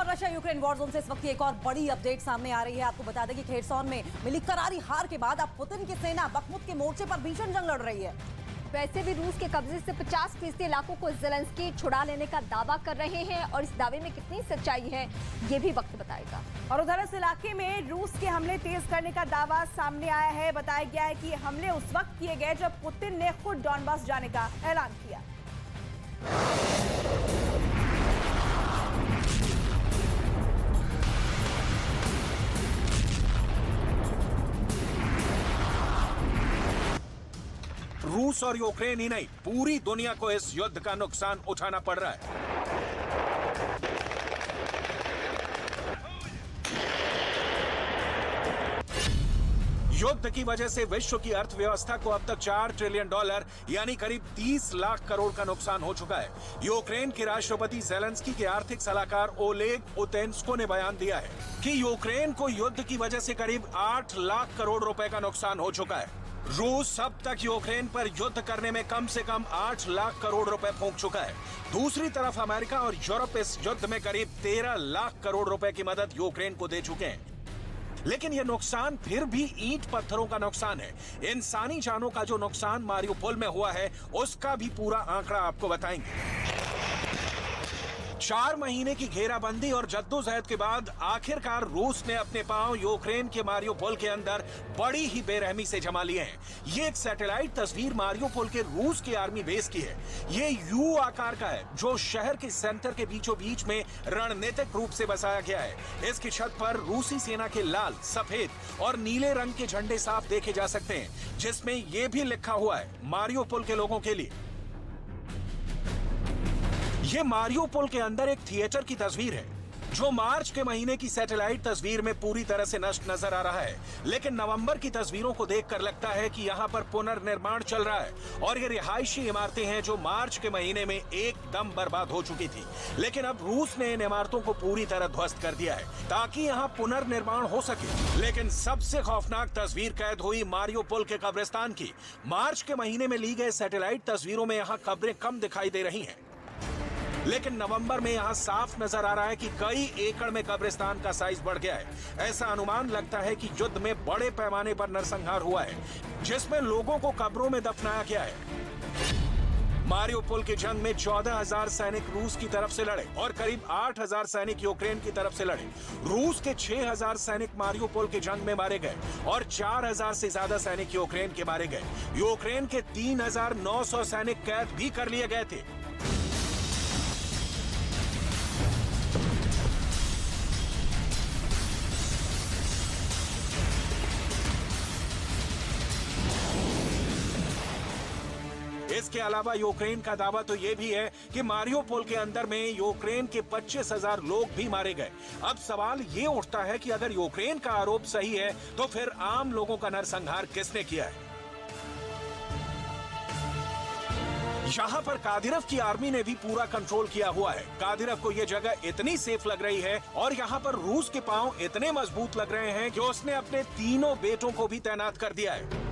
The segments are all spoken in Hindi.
और रशिया यूक्रेन वॉर जोन से इस वक्त की एक और बड़ी अपडेट सामने आ रही है। आपको बता दें कि खेरसौन में मिली करारी हार के बाद अब पुतिन की सेना बखमुत के मोर्चे पर भीषण जंग लड़ रही है। वैसे भी रूस के कब्जे से 50% इलाकों को ज़ेलेंस्की छुड़ा लेने का दावा कर रहे हैं और इस दावे में कितनी सच्चाई है ये भी वक्त बताएगा। और उधर इस इलाके में रूस के हमले तेज करने का दावा सामने आया है। बताया गया है कि हमले उस वक्त किए गए जब पुतिन ने खुद डॉनबास जाने का ऐलान किया। रूस और यूक्रेन ही नहीं, पूरी दुनिया को इस युद्ध का नुकसान उठाना पड़ रहा है। युद्ध की वजह से विश्व की अर्थव्यवस्था को अब तक $4 ट्रिलियन यानी करीब 30 लाख करोड़ का नुकसान हो चुका है। यूक्रेन के राष्ट्रपति ज़ेलेंस्की के आर्थिक सलाहकार ओलेग उतेन्स्को ने बयान दिया है कि यूक्रेन को युद्ध की वजह से करीब 8 लाख करोड़ रुपए का नुकसान हो चुका है। रूस अब तक यूक्रेन पर युद्ध करने में कम से कम 8 लाख करोड़ रुपए फूंक चुका है। दूसरी तरफ अमेरिका और यूरोप इस युद्ध में करीब 13 लाख करोड़ रुपए की मदद यूक्रेन को दे चुके हैं। लेकिन यह नुकसान फिर भी ईंट पत्थरों का नुकसान है। इंसानी जानों का जो नुकसान मारियुपोल में हुआ है उसका भी पूरा आंकड़ा आपको बताएंगे। 4 महीने की घेराबंदी और जद्दोजहद के बाद आखिरकार रूस ने अपने पांव यूक्रेन के मारियुपोल के अंदर बड़ी ही बेरहमी से जमा लिए हैं। ये एक सैटेलाइट तस्वीर मारियुपोल के रूस के आर्मी बेस की है। ये यू आकार का है जो शहर के सेंटर के बीचों बीच में रणनीतिक रूप से बसाया गया है। इसकी छत पर रूसी सेना के लाल, सफेद और नीले रंग के झंडे साफ देखे जा सकते हैं, जिसमें यह भी लिखा हुआ है मारियुपोल के लोगों के लिए। ये मारियुपोल के अंदर एक थिएटर की तस्वीर है जो मार्च के महीने की सैटेलाइट तस्वीर में पूरी तरह से नष्ट नजर आ रहा है। लेकिन नवंबर की तस्वीरों को देखकर लगता है कि यहाँ पर पुनर्निर्माण चल रहा है और ये रिहायशी इमारतें हैं जो मार्च के महीने में एकदम बर्बाद हो चुकी थी। लेकिन अब रूस ने इन इमारतों को पूरी तरह ध्वस्त कर दिया है ताकि यहाँ पुनर्निर्माण हो सके। लेकिन सबसे खौफनाक तस्वीर कैद हुई मारियुपोल के कब्रिस्तान की। मार्च के महीने में ली गई सैटेलाइट तस्वीरों में यहाँ कब्रें कम दिखाई दे रही हैं, लेकिन नवंबर में यहां साफ नजर आ रहा है कि कई एकड़ में कब्रिस्तान का साइज बढ़ गया है। ऐसा अनुमान लगता है कि युद्ध में बड़े पैमाने पर नरसंहार हुआ है जिसमें लोगों को कब्रों में दफनाया गया है। मारियुपोल की जंग में 14,000 सैनिक रूस की तरफ से लड़े और करीब 8,000 सैनिक यूक्रेन की तरफ से लड़े। रूस के 6,000 सैनिक मारियुपोल की जंग में मारे गए और 4,000 से ज्यादा सैनिक यूक्रेन के मारे गए। यूक्रेन के 3,900 सैनिक कैद भी कर लिए गए थे। इसके अलावा यूक्रेन का दावा तो यह भी है कि मारियुपोल के अंदर में यूक्रेन के 25,000 लोग भी मारे गए। अब सवाल ये उठता है कि अगर यूक्रेन का आरोप सही है तो फिर आम लोगों का नरसंहार किसने किया है? यहाँ पर कादिरव की आर्मी ने भी पूरा कंट्रोल किया हुआ है। कादिरव को यह जगह इतनी सेफ लग रही है और यहाँ पर रूस के पांव इतने मजबूत लग रहे हैं कि उसने अपने तीनों बेटों को भी तैनात कर दिया है।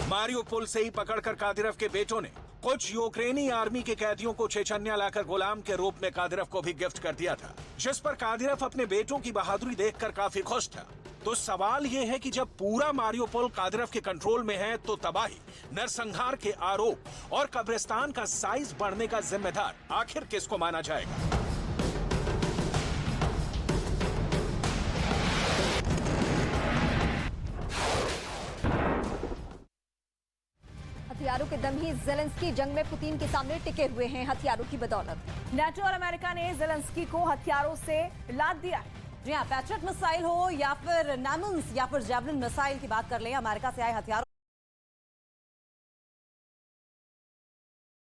मारियुपोल से ही पकड़कर कादिरव के बेटों ने कुछ यूक्रेनी आर्मी के कैदियों को चेचन्या लाकर गुलाम के रूप में कादिरव को भी गिफ्ट कर दिया था, जिस पर कादिरव अपने बेटों की बहादुरी देखकर काफी खुश था। तो सवाल यह है कि जब पूरा मारियुपोल कादिरव के कंट्रोल में है तो तबाही, नरसंहार के आरोप और कब्रिस्तान का साइज बढ़ने का जिम्मेदार आखिर किसको माना जाएगा? हथियारों के दम ही ज़ेलेंस्की जंग में पुतिन के सामने टिके हुए हैं, हथियारों की बदौलत। नाटो और अमेरिका ने ज़ेलेंस्की को हथियारों से लाद दिया है। जी हाँ, पैट्रियट मिसाइल हो या फिर नैमन्स या फिर जेवलिन मिसाइल की बात कर लें, अमेरिका से आए हथियारों